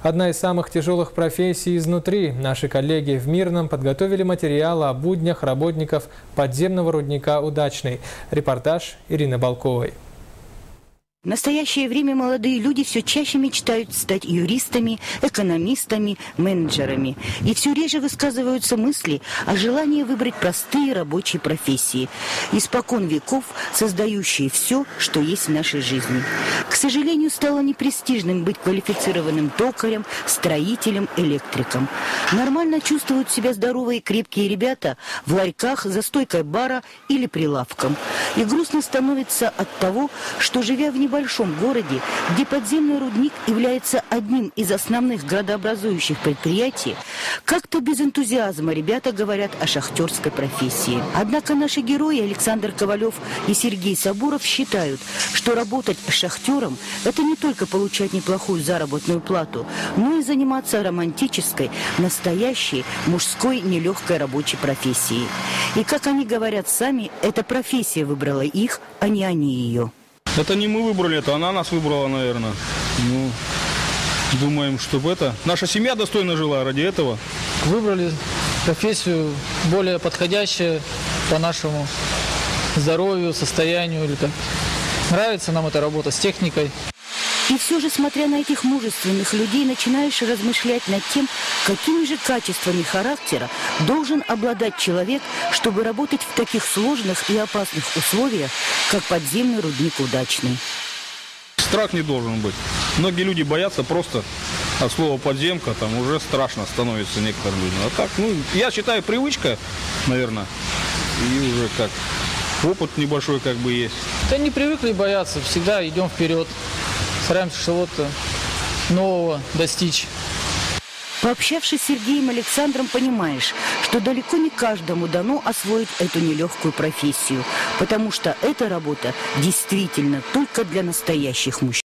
Одна из самых тяжелых профессий изнутри. Наши коллеги в Мирном подготовили материалы о буднях работников подземного рудника «Удачный». Репортаж Ирины Балковой. В настоящее время молодые люди все чаще мечтают стать юристами, экономистами, менеджерами. И все реже высказываются мысли о желании выбрать простые рабочие профессии, испокон веков создающие все, что есть в нашей жизни. К сожалению, стало непрестижным быть квалифицированным токарем, строителем, электриком. Нормально чувствуют себя здоровые и крепкие ребята в ларьках, за стойкой бара или прилавком. И грустно становится от того, что, живя в небольшом городе, где подземный рудник является одним из основных градообразующих предприятий, как-то без энтузиазма ребята говорят о шахтерской профессии. Однако наши герои Александр Ковалев и Сергей Сабуров считают, что работать шахтером – это не только получать неплохую заработную плату, но и заниматься романтической, настоящей, мужской, нелегкой рабочей профессией. И, как они говорят сами, эта профессия выбрала их, а не они ее. Это не мы выбрали, это она нас выбрала, наверное. Ну, думаем, чтобы наша семья достойно жила ради этого. Выбрали профессию более подходящую по нашему здоровью, состоянию. Или как. Нравится нам эта работа с техникой. И все же, смотря на этих мужественных людей, начинаешь размышлять над тем, какими же качествами характера должен обладать человек, чтобы работать в таких сложных и опасных условиях, как подземный рудник «Удачный». Страх не должен быть. Многие люди боятся просто от слова «подземка», там уже страшно становится некоторым людям. А так, я считаю, привычка, наверное, и уже как опыт небольшой как бы есть. Да не привыкли бояться, всегда идем вперед. Стараемся чего-то нового достичь. Пообщавшись с Сергеем и Александром, понимаешь, что далеко не каждому дано освоить эту нелегкую профессию, потому что эта работа действительно только для настоящих мужчин.